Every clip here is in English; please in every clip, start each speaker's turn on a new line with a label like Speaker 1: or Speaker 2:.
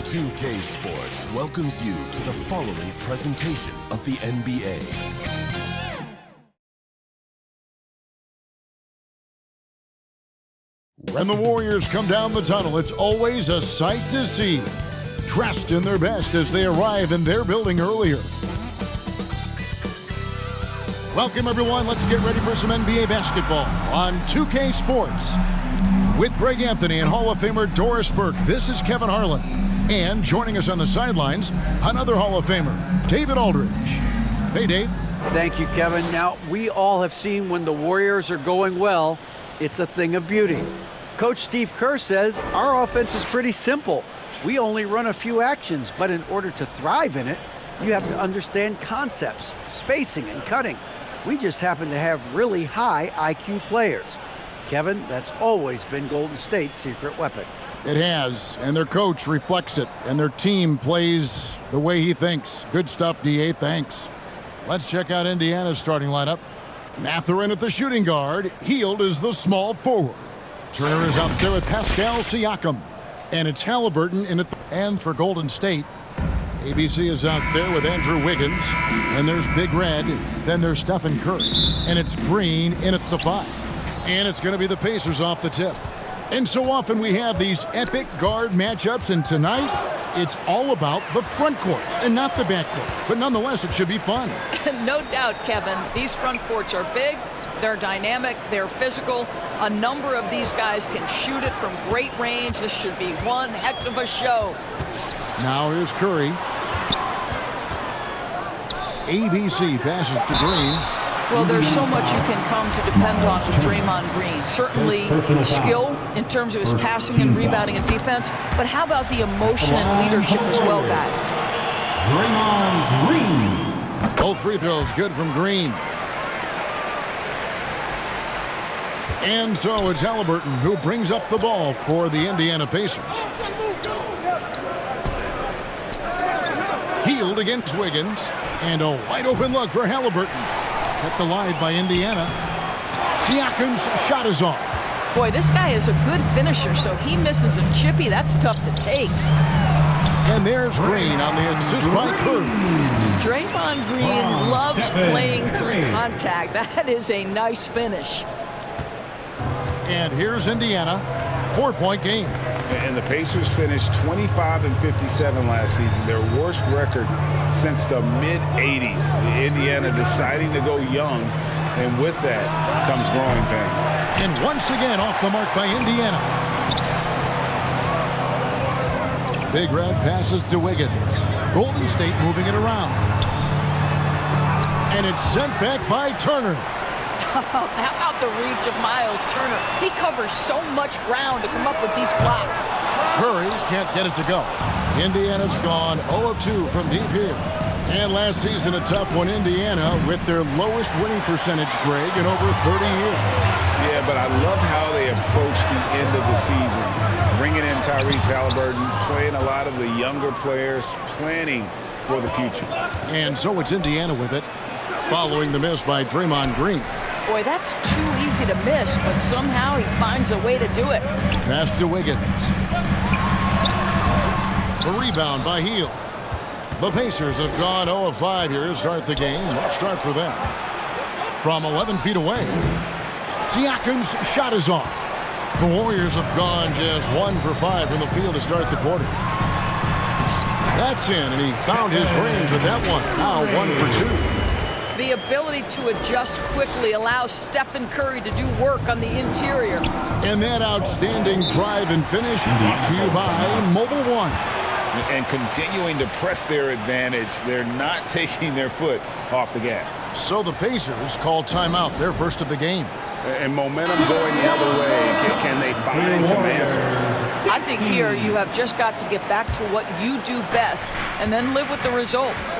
Speaker 1: 2K Sports welcomes you to the following presentation of the NBA.
Speaker 2: When the Warriors come down the tunnel, it's always a sight to see. Dressed in their best as they arrive in their building earlier. Welcome, everyone. Let's get ready for some NBA basketball on 2K Sports. With Greg Anthony and Hall of Famer Doris Burke, this is Kevin Harlan. And joining us on the sidelines, another Hall of Famer, David Aldridge. Hey, Dave.
Speaker 3: Thank you, Kevin. Now, we all have seen when the Warriors are going well, it's a thing of beauty. Coach Steve Kerr says our offense is pretty simple. We only run a few actions, but in order to thrive in it, you have to understand concepts, spacing, and cutting. We just happen to have really high IQ players. Kevin, that's always been Golden State's secret weapon.
Speaker 2: It has, and their coach reflects it, and their team plays the way he thinks. Good stuff, DA, thanks. Let's check out Indiana's starting lineup. Mathurin at the shooting guard. Hield is the small forward. Turner is out there with Pascal Siakam. And it's Halliburton in it. And for Golden State, ABC is out there with Andrew Wiggins. And there's Big Red. Then there's Stephen Curry. And it's Green in at the 5. And it's going to be the Pacers off the tip. And so often we have these epic guard matchups, and tonight it's all about the front court and not the back court. But nonetheless, it should be fun.
Speaker 4: No doubt, Kevin. These front courts are big, they're dynamic, they're physical. A number of these guys can shoot it from great range. This should be one heck of a show.
Speaker 2: Now here's Curry. ABC passes to Green.
Speaker 4: Well, there's so much you can come to depend on with Draymond Green. Certainly skill in terms of his passing and rebounding and defense, but how about the emotion and leadership as well, guys?
Speaker 5: Draymond Green.
Speaker 2: Both free throws good from Green. And so it's Halliburton who brings up the ball for the Indiana Pacers. Hield against Wiggins, and a wide open look for Halliburton. Kept alive by Indiana. Siakam's shot is off.
Speaker 4: Boy, this guy is a good finisher, so he misses a chippy. That's tough to take.
Speaker 2: And there's Green on the assist by Curry.
Speaker 4: Draymond Green loves playing through contact. That is a nice finish.
Speaker 2: And here's Indiana, 4-point game.
Speaker 6: And the Pacers finished 25-57 last season, their worst record since the mid-'80s. Indiana deciding to go young, and with that comes growing pain.
Speaker 2: And once again off the mark by Indiana. Big Red passes to Wiggins. Golden State moving it around. And it's sent back by Turner.
Speaker 4: How about the reach of Miles Turner? He covers so much ground to come up with these blocks.
Speaker 2: Curry can't get it to go. Indiana's gone 0 of 2 from deep here. And last season, a tough one, Indiana, with their lowest winning percentage, Greg, in over 30 years.
Speaker 6: Yeah, but I loved how they approached the end of the season. Bringing in Tyrese Halliburton, playing a lot of the younger players, planning for the future.
Speaker 2: And so it's Indiana with it, following the miss by Draymond Green.
Speaker 4: Boy, that's too easy to miss, but somehow he finds a way to do it.
Speaker 2: Pass to Wiggins. The rebound by Hield. The Pacers have gone 0 of 5 here to start the game. Let's start for them. From 11 feet away, Siakam's shot is off. The Warriors have gone just 1 for 5 from the field to start the quarter. That's in, and he found his range with that one. Now 1 for 2.
Speaker 4: The ability to adjust quickly allows Stephen Curry to do work on the interior.
Speaker 2: And that outstanding drive and finish brought to you by Mobile One.
Speaker 6: And continuing to press their advantage, they're not taking their foot off the gas.
Speaker 2: So the Pacers call timeout, their first of the game.
Speaker 6: And momentum going the other way. Can they find some answers?
Speaker 4: I think here you have just got to get back to what you do best and then live with the results.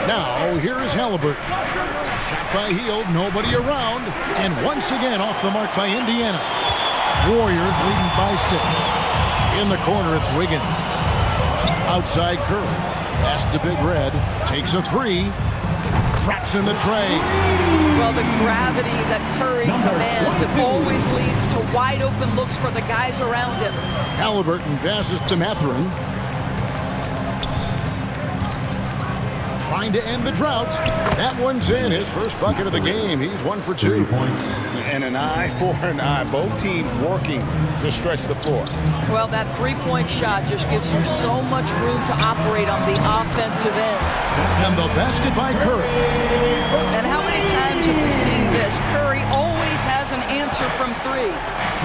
Speaker 2: Now, here is Halliburton. Shot by Hield, nobody around. And once again off the mark by Indiana. Warriors leading by 6. In the corner, it's Wiggins. Outside Curry. Pass to Big Red. Takes a 3. Drops in the tray.
Speaker 4: Well, the gravity that Curry commands, it always leads to wide open looks for the guys around him.
Speaker 2: Halliburton passes to Mathurin. trying to end the drought. That one's in. His first bucket of the game. He's 1 for 2.
Speaker 5: 3 points.
Speaker 6: And an eye for an eye. Both teams working to stretch the floor.
Speaker 4: Well, that three-point shot just gives you so much room to operate on the offensive end.
Speaker 2: And the basket by Curry.
Speaker 4: And how many times have we seen this? Curry always has an answer from 3.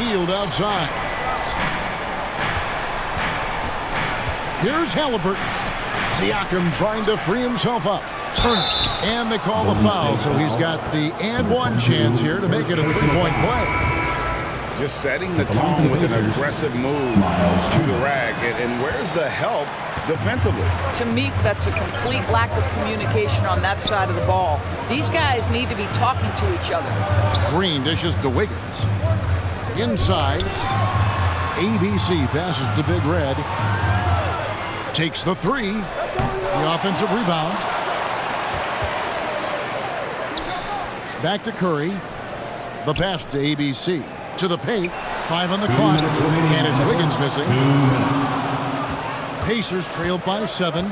Speaker 2: Healed outside. Here's Halliburton. Siakam trying to free himself up. Turner. And they call the foul, so he's got the and one chance here to make it a 3-point play.
Speaker 6: Just setting the tone with an aggressive move to the rack. And where's the help defensively?
Speaker 4: To me, that's a complete lack of communication on that side of the ball. These guys need to be talking to each other.
Speaker 2: Green dishes to Wiggins. Inside. ABC passes to Big Red. Takes the 3. The offensive rebound. Back to Curry. The pass to ABC. To the paint. 5 on the clock. And it's Wiggins missing. Pacers trailed by 7.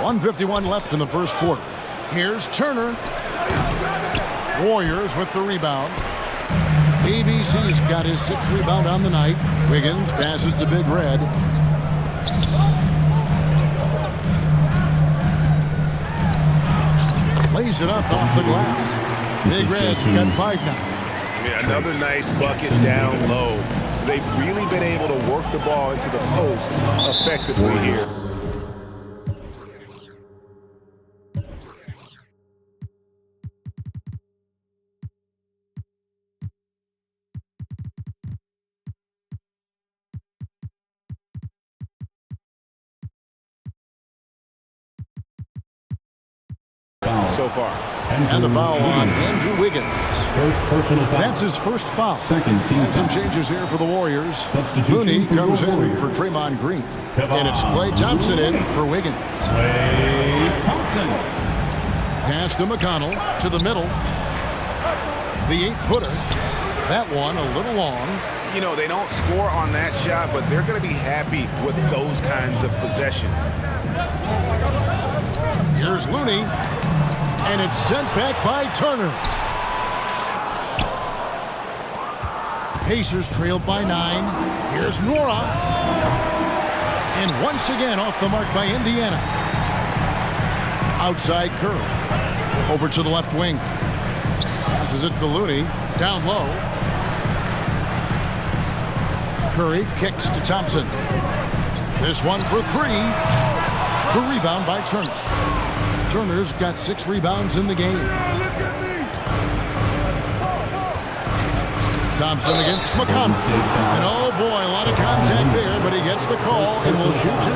Speaker 2: 1:51 left in the first quarter. Here's Turner. Warriors with the rebound. ABC's got his 6th rebound on the night. Wiggins passes to Big Red. Lays it up off the glass. Big Red's got 5 now.
Speaker 6: Yeah, another nice bucket down low. They've really been able to work the ball into the post effectively here. So far.
Speaker 2: And the foul on Andrew Wiggins.
Speaker 5: First personal foul.
Speaker 2: That's his first foul.
Speaker 5: Second team
Speaker 2: Some
Speaker 5: foul.
Speaker 2: changes here for the Warriors.
Speaker 5: Substitution
Speaker 2: Looney
Speaker 5: for
Speaker 2: comes
Speaker 5: the
Speaker 2: in
Speaker 5: Warriors.
Speaker 2: for Draymond Green.
Speaker 5: Kevon.
Speaker 2: And it's Klay Thompson in for Wiggins.
Speaker 5: Klay Thompson.
Speaker 2: Pass to McConnell to the middle. The 8-footer. That one a little long.
Speaker 6: You know, they don't score on that shot, but they're going to be happy with those kinds of possessions.
Speaker 2: Here's Looney. And it's sent back by Turner. Pacers trailed by 9. Here's Nora. And once again off the mark by Indiana. Outside Curry. Over to the left wing. Passes it to Looney. Down low. Curry kicks to Thompson. This one for 3. The rebound by Turner. Turner's got 6 rebounds in the game. Thompson against McConnell. And oh boy, a lot of contact there, but he gets the call and will shoot 2.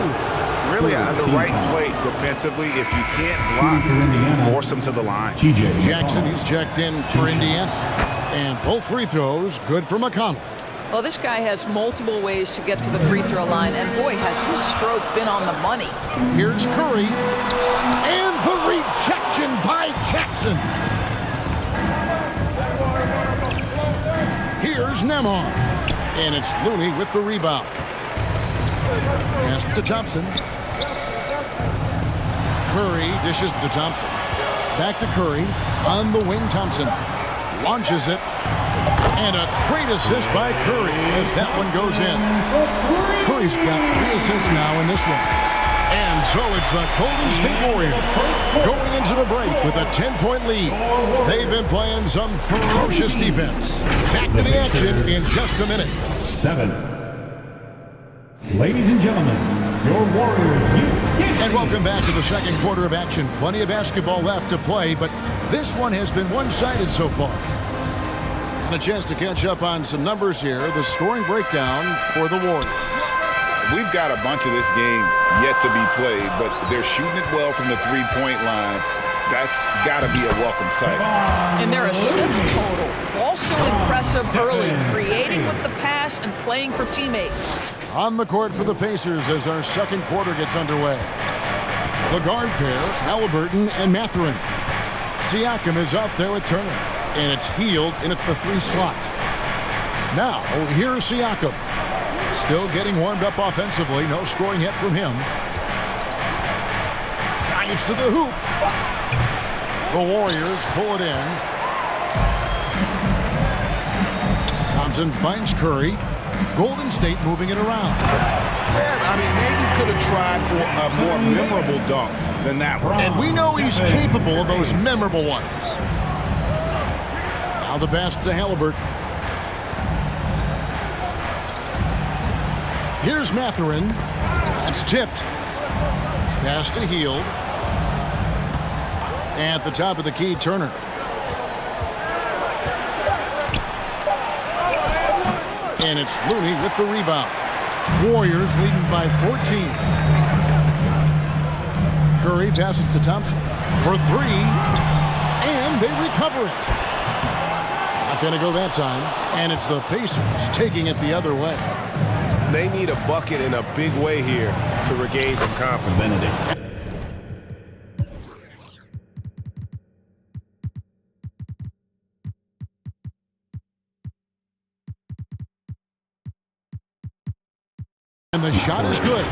Speaker 6: Really the right play defensively. If you can't block, force them to the line.
Speaker 5: TJ
Speaker 2: Jackson, he's checked in for Indiana. And both free throws good for McConnell.
Speaker 4: Well, this guy has multiple ways to get to the free throw line, and boy, has his stroke been on the money.
Speaker 2: Here's Curry. And the rejection by Jackson. Here's Nembhard. And it's Looney with the rebound. Pass to Thompson. Curry dishes to Thompson. Back to Curry. On the wing, Thompson. Launches it. And a great assist by Curry as that one goes in. Curry's got 3 assists now in this one. And so it's the Golden State Warriors going into the break with a 10-point lead. They've been playing some ferocious defense. Back to the action in just a minute.
Speaker 5: 7. Ladies and gentlemen, your Warriors.
Speaker 2: And welcome back to the second quarter of action. Plenty of basketball left to play, but this one has been one-sided so far. And a chance to catch up on some numbers here. The scoring breakdown for the Warriors.
Speaker 6: We've got a bunch of this game yet to be played, but they're shooting it well from the three-point line. That's got to be a welcome sight.
Speaker 4: And their assist total, also impressive early, creating with the pass and playing for teammates.
Speaker 2: On the court for the Pacers as our second quarter gets underway. The guard pair, Halliburton and Mathurin. Siakam is out there with Turner. And it's Hield in at the 3 slot. Now, here's Siakam. Still getting warmed up offensively. No scoring yet from him. Drives to the hoop. The Warriors pull it in. Thompson finds Curry. Golden State moving it around.
Speaker 6: Yeah, I mean, maybe could have tried for a more memorable dunk than that one.
Speaker 2: And we know he's capable of those memorable ones. Now the pass to Halliburton. Here's Mathurin. That's tipped. Pass to Hield. At the top of the key, Turner. And it's Looney with the rebound. Warriors leading by 14. Curry passes to Thompson for three. And they recover it. Not going to go that time. And it's the Pacers taking it the other way.
Speaker 6: They need a bucket in a big way here to regain some confidence.
Speaker 5: Benedict.
Speaker 2: And the shot is good.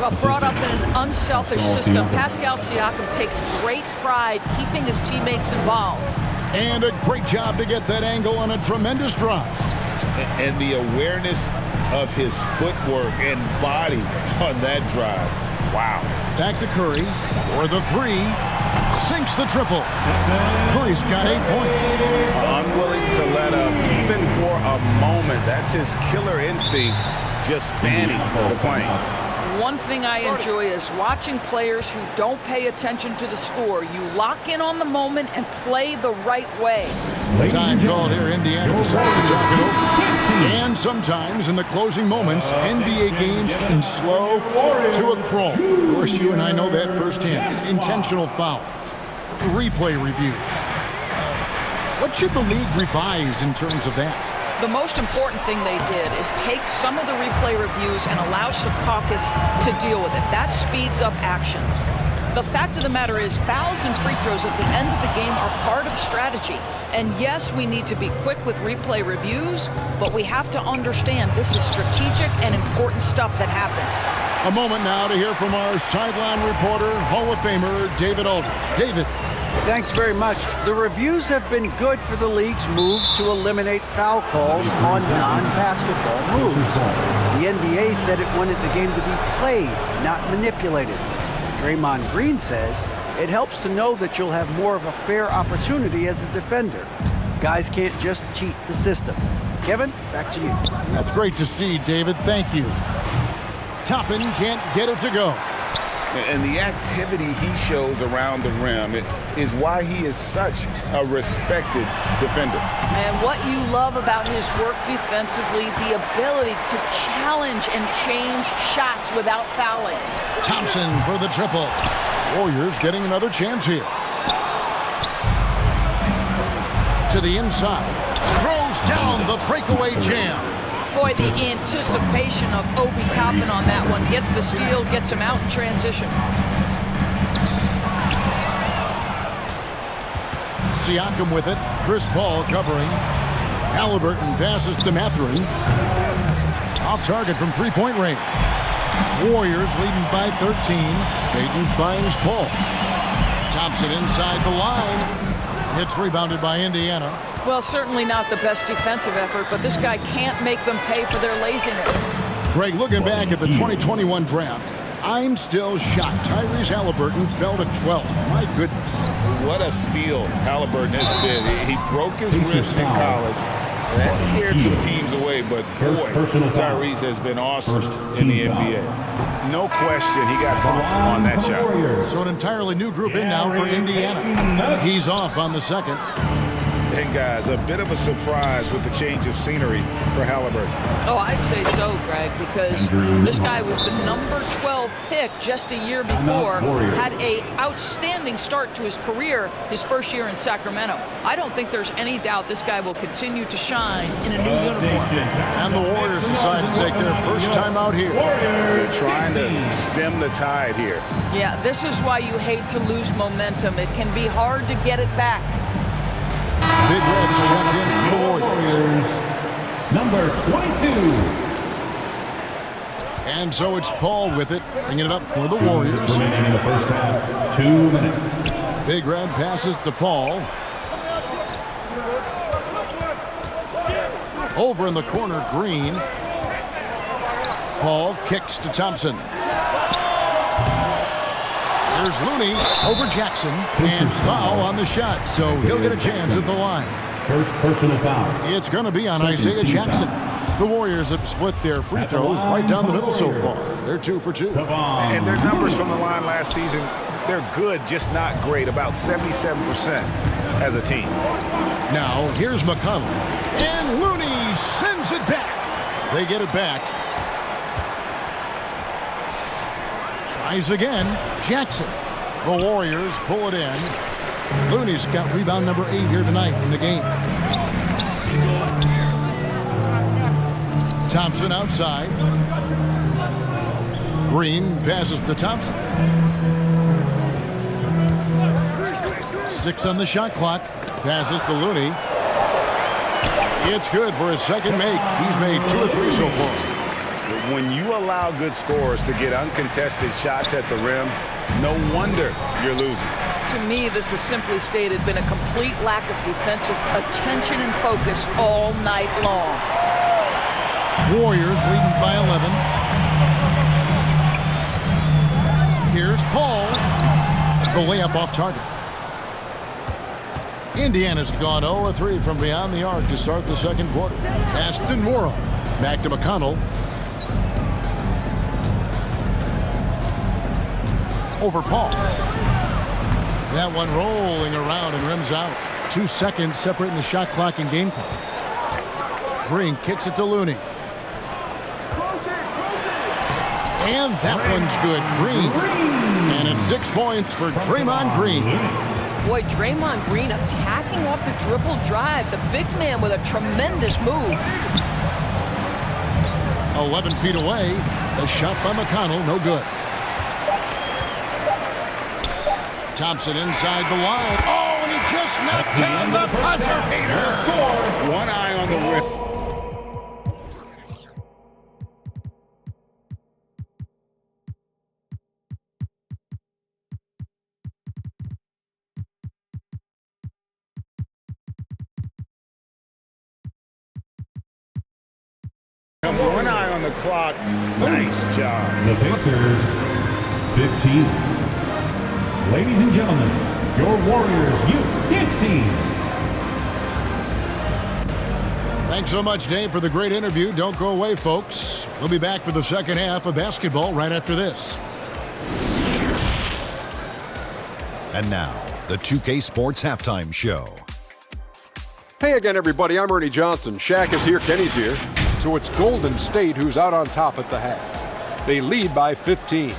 Speaker 4: Well, brought up in an unselfish system, Pascal Siakam takes great pride keeping his teammates involved.
Speaker 2: And a great job to get that angle on a tremendous drive.
Speaker 6: And the awareness of his footwork and body on that drive. Wow.
Speaker 2: Back to Curry for the three. Sinks the triple. Curry's got 8 points.
Speaker 6: Unwilling to let up even for a moment. That's his killer instinct, just spanning the plane.
Speaker 4: One thing I enjoy is watching players who don't pay attention to the score. You lock in on the moment and play the right way.
Speaker 2: Time called here. Indiana decides to talk it over. And sometimes in the closing moments, NBA games can slow to a crawl. Of course, you and I know that firsthand. Intentional fouls, replay reviews. What should the league revise in terms of that?
Speaker 4: The most important thing they did is take some of the replay reviews and allow Secaucus to deal with it. That speeds up action. The fact of the matter is fouls and free throws at the end of the game are part of strategy. And yes, we need to be quick with replay reviews, but we have to understand this is strategic and important stuff that happens.
Speaker 2: A moment now to hear from our sideline reporter, Hall of Famer David Aldridge. David.
Speaker 3: Thanks very much. The reviews have been good for the league's moves to eliminate foul calls on non-basketball moves. The NBA said it wanted the game to be played, not manipulated. Draymond Green says it helps to know that you'll have more of a fair opportunity as a defender. Guys can't just cheat the system. Kevin, back to you.
Speaker 2: That's great to see, David. Thank you. Toppin can't get it to go.
Speaker 6: And the activity he shows around the rim is why he is such a respected defender.
Speaker 4: And what you love about his work defensively, the ability to challenge and change shots without fouling.
Speaker 2: Thompson for the triple. Warriors getting another chance here. To the inside. Throws down the breakaway jam.
Speaker 4: Boy, the anticipation of Obi Toppin on that one. Gets the steal, gets him out in transition.
Speaker 2: Siakam with it. Chris Paul covering. Halliburton passes to Mathurin. Off target from three-point range. Warriors leading by 13. Payton finds Paul. Thompson inside the line. It's rebounded by Indiana.
Speaker 4: Well, certainly not the best defensive effort, but this guy can't make them pay for their laziness.
Speaker 2: Greg, looking back at the 2021 draft, I'm still shocked. Tyrese Halliburton fell to 12th. My goodness.
Speaker 6: What a steal Halliburton has been. He broke his wrist in college. That scared some teams away, but boy, Tyrese has been awesome in the NBA. No question, he got bumped on that shot.
Speaker 2: So an entirely new group in now for Indiana. He's off on the second.
Speaker 6: Hey guys, a bit of a surprise with the change of scenery for Halliburton.
Speaker 4: Oh, I'd say so, Greg, because this guy was the number 12 pick just a year before, had an outstanding start to his career his first year in Sacramento. I don't think there's any doubt this guy will continue to shine in a new uniform.
Speaker 2: And the Warriors decide to take their first time out here.
Speaker 6: They're trying to stem the tide here.
Speaker 4: Yeah, this is why you hate to lose momentum. It can be hard to get it back.
Speaker 2: Big Reds check in for the Warriors.
Speaker 5: Number 22.
Speaker 2: And so it's Paul with it, bringing it up for the Warriors.
Speaker 5: Remaining in the first half, 2 minutes.
Speaker 2: Big Red passes to Paul. Over in the corner, Green. Paul kicks to Thompson. There's Looney over Jackson, and foul on the shot, so he'll get a chance at the line.
Speaker 5: First personal foul.
Speaker 2: It's going to be on Isaiah Jackson. The Warriors have split their free throws right down the middle so far. They're 2 for 2.
Speaker 6: And their numbers from the line last season, they're good, just not great, about 77% as a team.
Speaker 2: Now, here's McConnell. And Looney sends it back. They get it back. Tries again. Jackson. The Warriors pull it in. Looney's got rebound number 8 here tonight in the game. Thompson outside. Green passes to Thompson. 6 on the shot clock. Passes to Looney. It's good for his second make. He's made 2 or 3 so far.
Speaker 6: When you allow good scorers to get uncontested shots at the rim, no wonder you're losing.
Speaker 4: To me, this has simply stated been a complete lack of defensive attention and focus all night long.
Speaker 2: Warriors leading by 11. Here's Paul. The layup off target. Indiana's gone 0-3 from beyond the arc to start the second quarter. Pass to Morrow. Back to McConnell. Over Paul. That one rolling around and rims out. 2 seconds separating the shot clock and game clock. Green kicks it to Looney. And that one's good. Green. And it's 6 points for Draymond Green.
Speaker 4: Boy, Draymond Green attacking off the dribble drive. The big man with a tremendous move.
Speaker 2: 11 feet away. A shot by McConnell. No good. Thompson inside the line. Oh, and he just knocked down the buzzer beater.
Speaker 6: One eye on the rim. One eye on the clock. Nice job.
Speaker 5: The Pacers, 15. Ladies and gentlemen, your Warriors Youth Dance Team.
Speaker 2: Thanks so much, Dave, for the great interview. Don't go away, folks. We'll be back for the second half of basketball right after this.
Speaker 7: And now, the 2K Sports Halftime Show.
Speaker 8: Hey again, everybody. I'm Ernie Johnson. Shaq is here. Kenny's here. So it's Golden State who's out on top at the half. They lead by 15.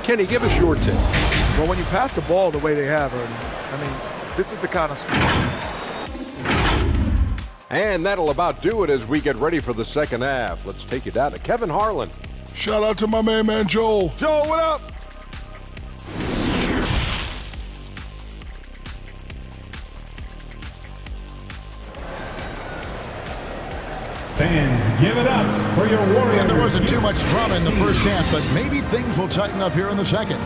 Speaker 8: Kenny, give us your take.
Speaker 9: Well, when you pass the ball the way they have, Ernie, I mean, this is the kind of
Speaker 8: And that'll about do it as we get ready for the second half. Let's take you down to Kevin Harlan.
Speaker 10: Shout out to my man Joel.
Speaker 8: Joel, what up?
Speaker 5: Fans, give it up for your Warriors.
Speaker 2: And there wasn't too much drama in the first half, but maybe things will tighten up here in the second.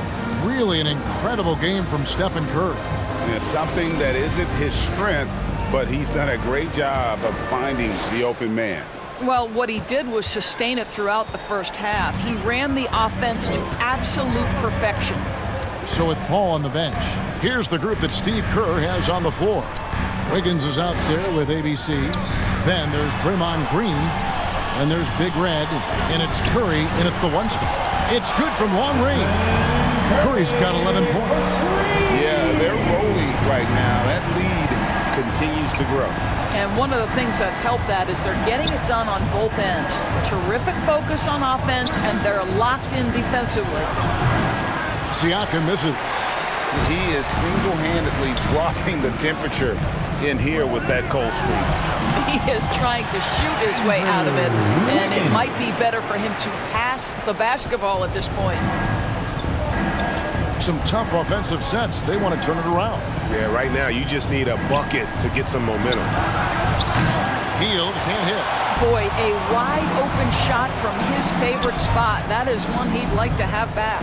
Speaker 2: Really an incredible game from Stephen Curry.
Speaker 6: Yeah, something that isn't his strength, but he's done a great job of finding the open man.
Speaker 4: Well, what he did was sustain it throughout the first half. He ran the offense to absolute perfection.
Speaker 2: So with Paul on the bench, here's the group that Steve Kerr has on the floor. Wiggins is out there with ABC. Then there's Draymond Green. And there's Big Red. And it's Curry in at the 1 spot. It's good from long range. Curry's got 11 points.
Speaker 6: Yeah, they're rolling right now. That lead continues to grow.
Speaker 4: And one of the things that's helped that is they're getting it done on both ends. Terrific focus on offense, and they're locked in defensively.
Speaker 2: Siakam misses.
Speaker 6: He is single-handedly dropping the temperature in here with that cold streak.
Speaker 4: He is trying to shoot his way out of it, and it might be better for him to pass the basketball at this point.
Speaker 2: Some tough offensive sets. They want to turn it around.
Speaker 10: Yeah, right now you just need a bucket to get some momentum.
Speaker 2: Hield can't hit.
Speaker 4: Boy, a wide open shot from his favorite spot. That is one he'd like to have back.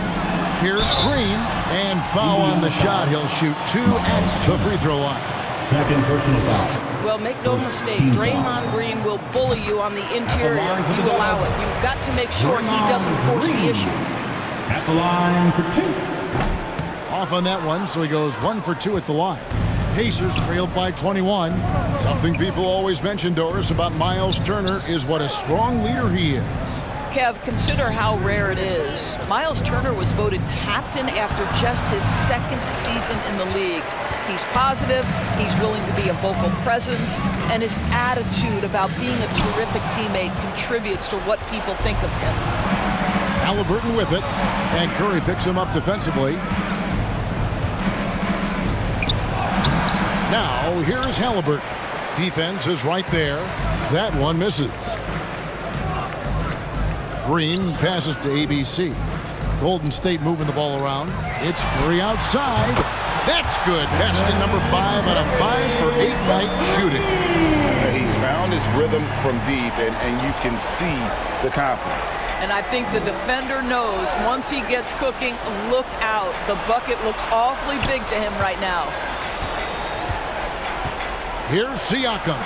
Speaker 2: Here's Green, and foul on the shot. He'll shoot 2 at the free throw line.
Speaker 5: Second personal foul.
Speaker 4: Well, make no mistake, Draymond Green will bully you on the interior if you allow it. You've got to make sure he doesn't force the issue.
Speaker 5: At the line for 2.
Speaker 2: Off on that one, so he goes 1 for 2 at the line. Pacers trailed by 21. Something people always mention, Doris, about Miles Turner is what a strong leader he is.
Speaker 4: Kev, consider how rare it is. Miles Turner was voted captain after just his second season in the league. He's positive, he's willing to be a vocal presence, and his attitude about being a terrific teammate contributes to what people think of him.
Speaker 2: Halliburton with it, and Curry picks him up defensively. Now, here's Halliburton. Defense is right there. That one misses. Green passes to ABC. Golden State moving the ball around. It's Curry outside. That's good. Basket number 5 on a 5 for 8 night shooting.
Speaker 6: He's found his rhythm from deep, and you can see the confidence.
Speaker 4: And I think the defender knows once he gets cooking, look out. The bucket looks awfully big to him right now.
Speaker 2: Here's Siakam.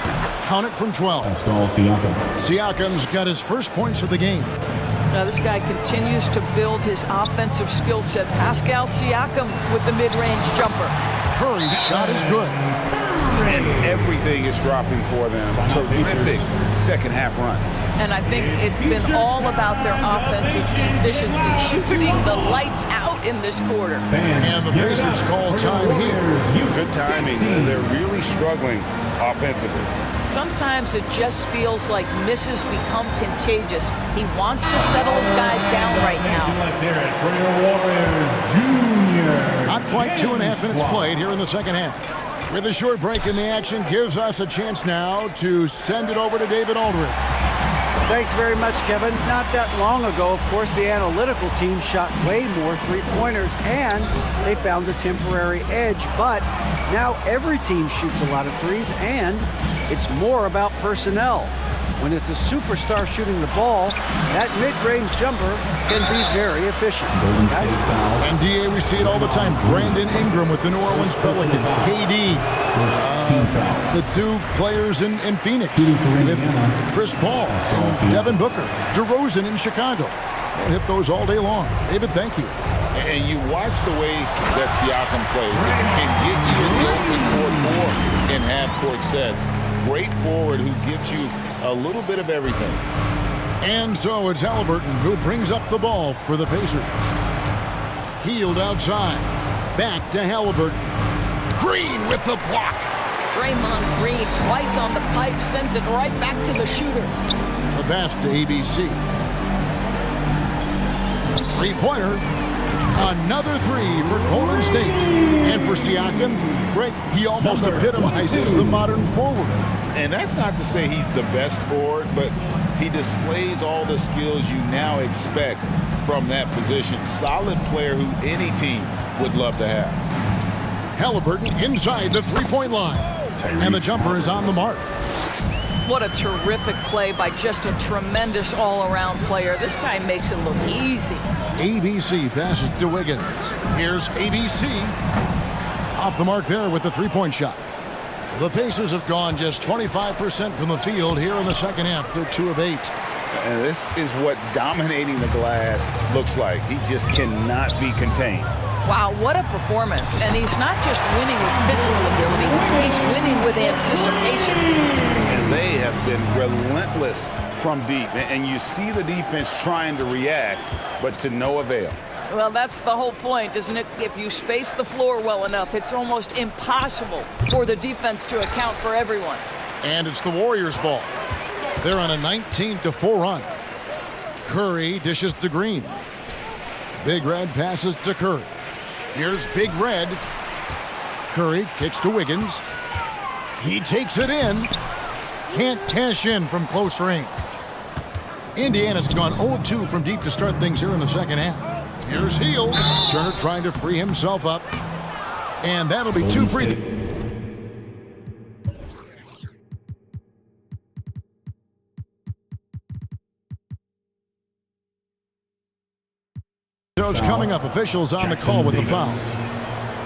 Speaker 2: Count it from 12.
Speaker 5: Pascal Siakam.
Speaker 2: Siakam's got his first points of the game.
Speaker 4: Now this guy continues to build his offensive skill set. Pascal Siakam with the mid-range jumper.
Speaker 2: Curry's shot is good.
Speaker 6: And everything is dropping for them. Terrific second half run.
Speaker 4: And I think it's been all about their offensive efficiency, shooting the lights out in this quarter.
Speaker 2: And the Pacers call time here.
Speaker 6: Good timing. They're really struggling offensively.
Speaker 4: Sometimes it just feels like misses become contagious. He wants to settle his guys down right now.
Speaker 2: Not quite 2.5 minutes played here in the second half. With a short break in the action, gives us a chance now to send it over to David Aldridge.
Speaker 3: Thanks very much, Kevin. Not that long ago, of course, the analytical team shot way more three-pointers, and they found a temporary edge. But now every team shoots a lot of threes, and it's more about personnel. When it's a superstar shooting the ball, that mid-range jumper can be very efficient.
Speaker 2: And DA, we see it all the time. Brandon Ingram with the New Orleans Pelicans. KD. The two players in Phoenix with Chris Paul and Devin Booker. DeRozan in Chicago. We'll hit those all day long. David, thank you.
Speaker 6: And you watch the way that Siakam plays. It can get you in the open court more in half-court sets. Great forward who gives you a little bit of everything.
Speaker 2: And so it's Halliburton who brings up the ball for the Pacers. Hield outside. Back to Halliburton. Green with the block.
Speaker 4: Draymond Green twice on the pipe, sends it right back to the shooter.
Speaker 2: The pass to ABC. Three-pointer. Another 3 for Golden State. And for Siakam, Greg, he almost epitomizes the modern forward.
Speaker 6: And that's not to say he's the best forward, but he displays all the skills you now expect from that position. Solid player who any team would love to have.
Speaker 2: Halliburton inside the three-point line. And the jumper is on the mark.
Speaker 4: What a terrific play by just a tremendous all-around player. This guy makes it look easy.
Speaker 2: ABC passes to Wiggins. Here's ABC. Off the mark there with the three-point shot. The Pacers have gone just 25% from the field here in the second half. They're 2 of 8.
Speaker 6: And this is what dominating the glass looks like. He just cannot be contained.
Speaker 4: Wow, what a performance. And he's not just winning with physical ability, he's winning with anticipation.
Speaker 6: And they have been relentless from deep. And you see the defense trying to react, but to no avail.
Speaker 4: Well, that's the whole point, isn't it? If you space the floor well enough, it's almost impossible for the defense to account for everyone.
Speaker 2: And it's the Warriors' ball. They're on a 19-4 run. Curry dishes to Green. Big Red passes to Curry. Here's Big Red. Curry kicks to Wiggins. He takes it in. Can't cash in from close range. Indiana's gone 0 of 2 from deep to start things here in the second half. Here's Hield. Turner trying to free himself up. And that'll be 2 free throws. throws coming up. Officials on the call with the foul.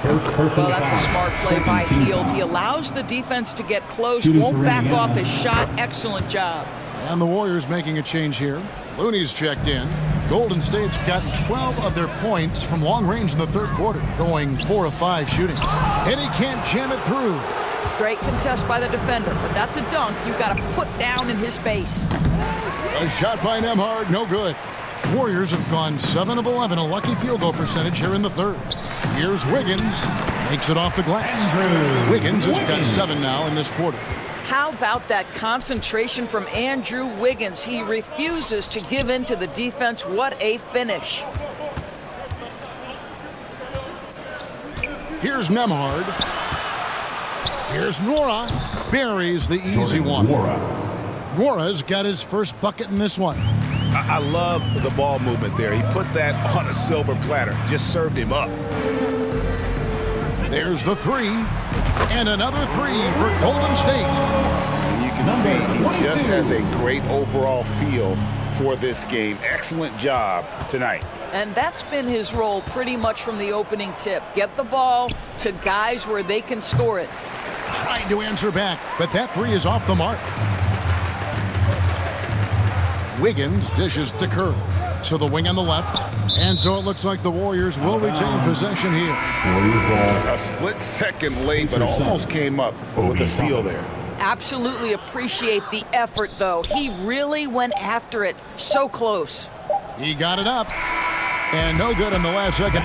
Speaker 4: Well, that's a smart play by Hield. He allows the defense to get close, won't back off his shot. Excellent job.
Speaker 2: And the Warriors making a change here. Looney's checked in. Golden State's gotten 12 of their points from long range in the third quarter, going 4 of 5 shooting. And he can't jam it through.
Speaker 4: Great contest by the defender, but that's a dunk you've got to put down in his face.
Speaker 2: A shot by Nembhard, no good. Warriors have gone 7 of 11, a lucky field goal percentage here in the third. Here's Wiggins, makes it off the glass. Wiggins has got 7 now in this quarter.
Speaker 4: How about that concentration from Andrew Wiggins? He refuses to give in to the defense. What a finish.
Speaker 2: Here's Nembhard. Here's Nwora. Buries the easy one. Nwora's got his first bucket in this one.
Speaker 10: I love the ball movement there. He put that on a silver platter. Just served him up.
Speaker 2: There's the 3. And another 3 for Golden State.
Speaker 6: You can see he just has a great overall feel for this game. Excellent job tonight.
Speaker 4: And that's been his role pretty much from the opening tip. Get the ball to guys where they can score it.
Speaker 2: Trying to answer back, but that 3 is off the mark. Wiggins dishes to Kerr. To the wing on the left. And so it looks like the Warriors will retain possession here.
Speaker 6: A split second late, but almost came up with a steal there.
Speaker 4: Absolutely appreciate the effort, though. He really went after it. So close.
Speaker 2: He got it up. And no good in the last second.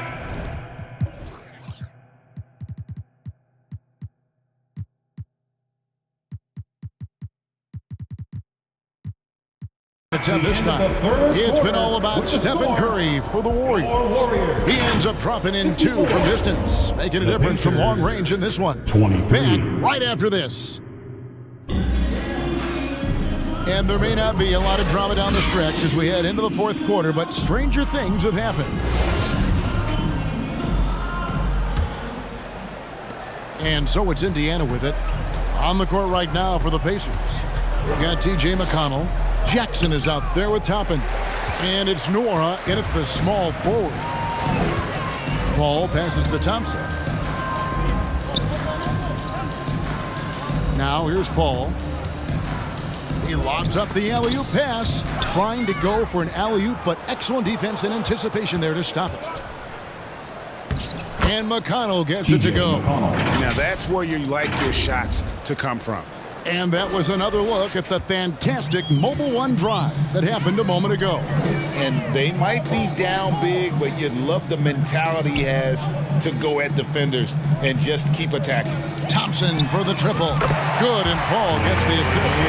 Speaker 2: This time, it's been all about Stephen Curry for the Warriors. He ends up dropping in 2 from distance, making a difference from long range in this one. Back right after this. And there may not be a lot of drama down the stretch as we head into the fourth quarter, but stranger things have happened. And so it's Indiana with it. On the court right now for the Pacers. We've got T.J. McConnell. Jackson is out there with Toppin. And it's Nwora in at the small forward. Paul passes to Thompson. Now here's Paul. He lobs up the alley-oop pass, trying to go for an alley-oop, but excellent defense and anticipation there to stop it. And McConnell gets it to go.
Speaker 6: Now that's where you like your shots to come from.
Speaker 2: And that was another look at the fantastic Mobile One drive that happened a moment ago.
Speaker 6: And they might be down big, but you love the mentality he has to go at defenders and just keep attacking.
Speaker 2: Thompson for the triple. Good, and Paul gets the assist.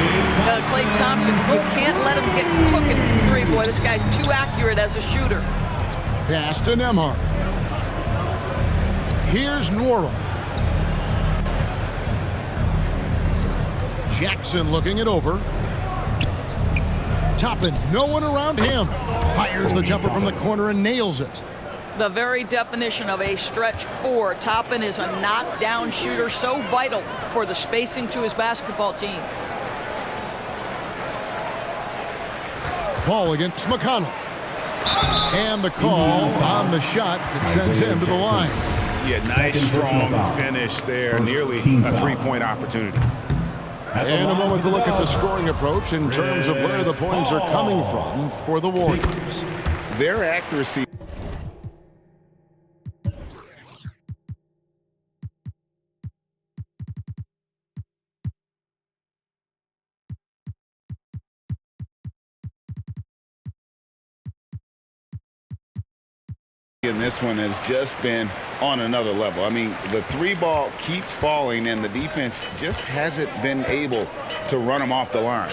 Speaker 4: Klay Thompson, you can't let him get cooking from 3, boy. This guy's too accurate as a shooter.
Speaker 2: Pass to Nembhard. Here's Nwora. Jackson looking it over. Toppin, no one around him. Fires the jumper from the corner and nails it.
Speaker 4: The very definition of a stretch 4. Toppin is a knockdown shooter, so vital for the spacing to his basketball team.
Speaker 2: Paul against McConnell. And the call on the shot that sends him to the line.
Speaker 6: Yeah, nice, strong finish there. Nearly a three-point opportunity.
Speaker 2: And a moment to look at the scoring approach in terms of where the points are coming from for the Warriors.
Speaker 6: Their accuracy. And this one has just been on another level. I mean, the 3 ball keeps falling, and the defense just hasn't been able to run them off the line.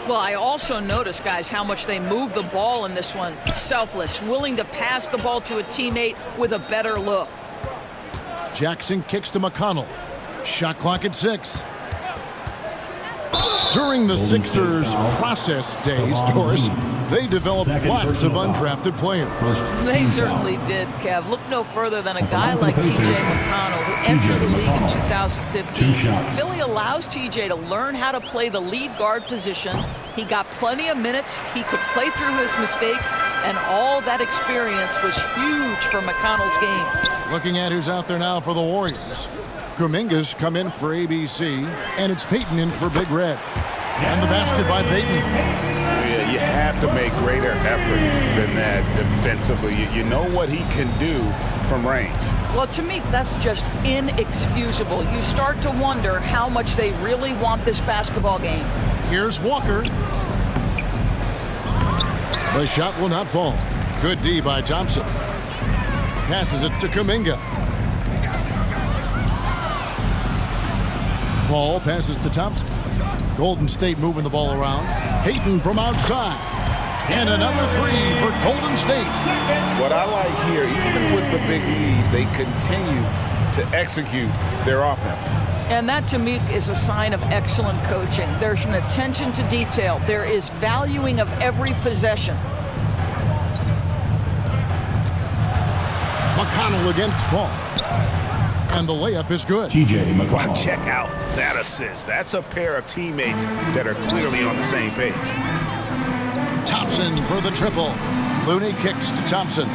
Speaker 4: Well, I also noticed, guys, how much they move the ball in this one. Selfless, willing to pass the ball to a teammate with a better look.
Speaker 2: Jackson kicks to McConnell. Shot clock at 6. During the Sixers' process days, Doris, they developed lots of undrafted players.
Speaker 4: They certainly did, Kev. Look no further than a guy like T.J. McConnell, who entered the league in 2015. Philly allows T.J. to learn how to play the lead guard position, He got plenty of minutes. He could play through his mistakes, and all that experience was huge for McConnell's game.
Speaker 2: Looking at who's out there now for the Warriors. Kuminga's come in for ABC, and it's Payton in for Big Red. And the basket by Payton.
Speaker 6: Yeah, you have to make greater effort than that defensively. You know what he can do from range.
Speaker 4: Well, to me, that's just inexcusable. You start to wonder how much they really want this basketball game.
Speaker 2: Here's Walker. The shot will not fall. Good D by Thompson. Passes it to Kuminga. Paul passes to Thompson. Golden State moving the ball around. Payton from outside. And another three for Golden State.
Speaker 6: What I like here, even with the big lead, they continue to execute their offense.
Speaker 4: And that, to me, is a sign of excellent coaching. There's an attention to detail. There is valuing of every possession.
Speaker 2: McConnell against Paul. And the layup is good.
Speaker 5: TJ McConnell.
Speaker 10: Well, check out that assist. That's a pair of teammates that are clearly on the same page.
Speaker 2: Thompson for the triple. Looney kicks to Thompson.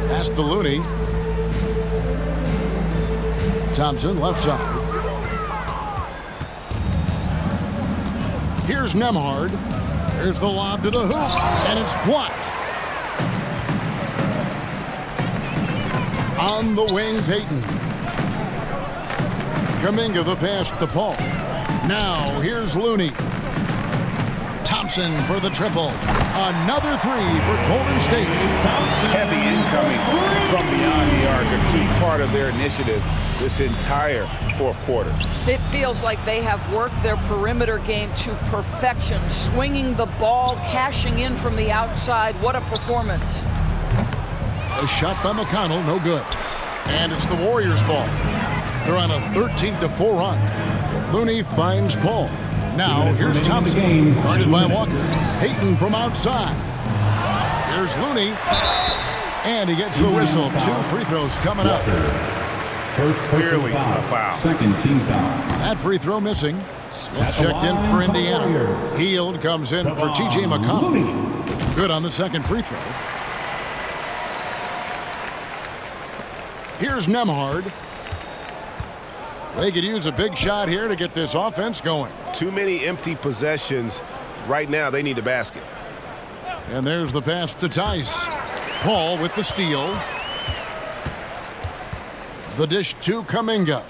Speaker 2: Pass to Looney. Thompson left side. Here's Nembhard. Here's the lob to the hoop, and it's blocked. On the wing, Payton. Kuminga the pass to Paul. Now here's Looney. Thompson for the triple. Another three for Golden State.
Speaker 6: Heavy incoming from beyond the arc, a key part of their initiative this entire fourth quarter.
Speaker 4: It feels like they have worked their perimeter game to perfection, swinging the ball, cashing in from the outside. What a performance.
Speaker 2: A shot by McConnell, no good. And it's the Warriors' ball. They're on a 13-4 run. Looney finds Paul. Now here's Thompson, guarded by Walker. Payton from outside. Here's Looney. And he gets the whistle. 2 free throws coming up.
Speaker 10: Clearly a foul.
Speaker 5: Second team foul.
Speaker 2: That free throw missing. Smith checked in for Indiana. Hield comes in for TJ McConnell. Good on the second free throw. Here's Nembhard. They could use a big shot here to get this offense going.
Speaker 10: Too many empty possessions. Right now, they need a basket.
Speaker 2: And there's the pass to Tice. Paul with the steal. The dish to Kuminga.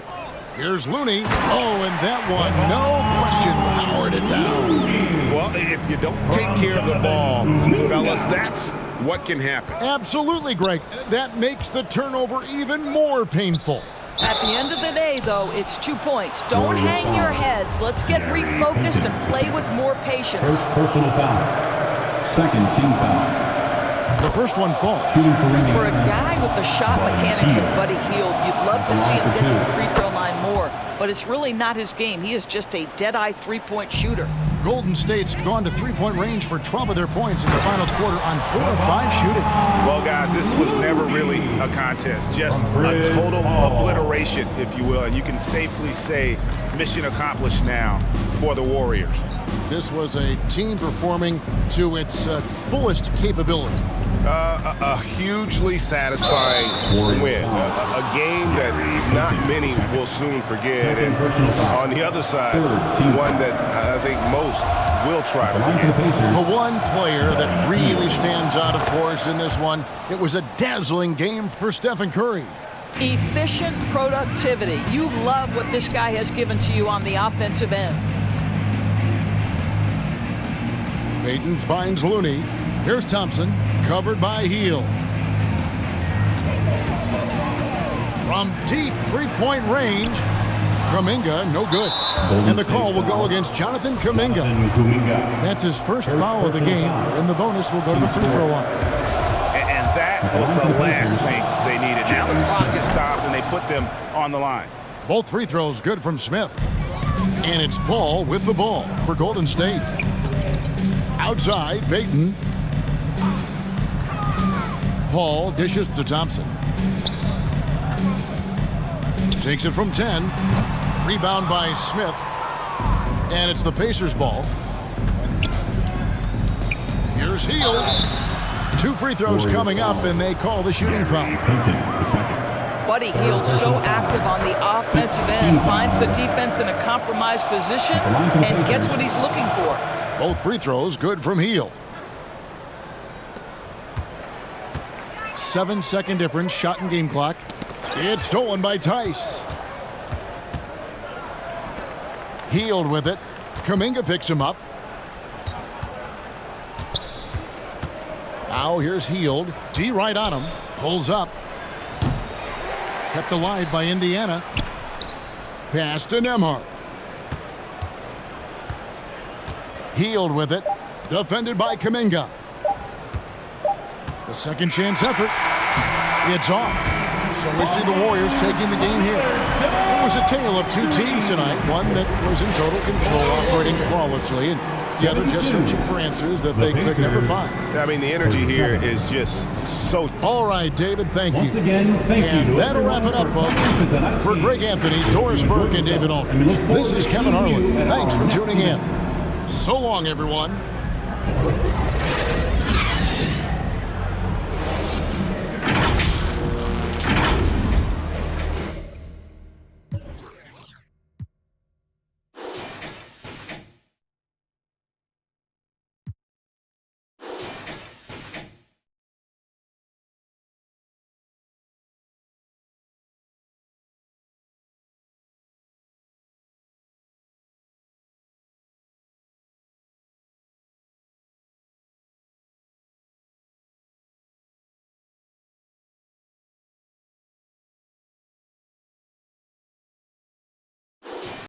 Speaker 2: Here's Looney. Oh, and that one, no question, powered it down.
Speaker 6: Well, if you don't take care of the ball, fellas, that's what can happen.
Speaker 2: Absolutely, Greg. That makes the turnover even more painful.
Speaker 4: At the end of the day, though, it's 2 points. Don't hang your heads. Let's get refocused and play with more patience.
Speaker 5: First personal foul. Second team foul.
Speaker 2: The first one falls.
Speaker 4: For a guy with the shot mechanics of Buddy Hield, you'd love to see him get to the free throw line more. But it's really not his game. He is just a dead-eye three-point shooter.
Speaker 2: Golden State's gone to three-point range for 12 of their points in the final quarter on 4 of 5 shooting.
Speaker 6: Well, guys, this was never really a contest. Just a total obliteration, if you will. And you can safely say mission accomplished now for the Warriors.
Speaker 2: This was a team performing to its fullest capability.
Speaker 10: A hugely satisfying win. A game that not many will soon forget. And on the other side, one that I think most will try to forget.
Speaker 2: The one player that really stands out, of course, in this one, it was a dazzling game for Stephen Curry.
Speaker 4: Efficient productivity. You love what this guy has given to you on the offensive end.
Speaker 2: Payton finds Looney. Here's Thompson, covered by Hield. From deep three-point range, Kuminga, no good. And the call will go against Jonathan Kuminga. That's his first foul of the game, and the bonus will go to the free throw line.
Speaker 6: And that was the last thing they needed. Now the clock is stopped, and they put them on the line.
Speaker 2: Both free throws good from Smith. And it's Paul with the ball for Golden State. Outside, Payton. Paul dishes to Thompson. Takes it from 10. Rebound by Smith. And it's the Pacers' ball. Here's Hield. 2 free throws coming up, and they call the shooting foul.
Speaker 4: Buddy Hield so active on the offensive end, finds the defense in a compromised position, and gets what he's looking for.
Speaker 2: Both free throws good from Hield. 7-second difference, shot and game clock. It's stolen by Tice. Hield with it. Kuminga picks him up. Now here's Hield. D right on him. Pulls up. Kept alive by Indiana. Pass to Nembhard. Hield with it. Defended by Kuminga. The second chance effort. It's off. So we see the Warriors taking the game here. It was a tale of two teams tonight. One that was in total control, operating flawlessly, and the other just searching for answers that they could never find.
Speaker 10: I mean, the energy here is just so...
Speaker 2: All right, David, thank you.
Speaker 5: Once again, thank you.
Speaker 2: And that'll wrap it up, folks. For Greg Anthony, Doris Burke, and David Olin, this is Kevin Harlan. Thanks for tuning in. So long, everyone.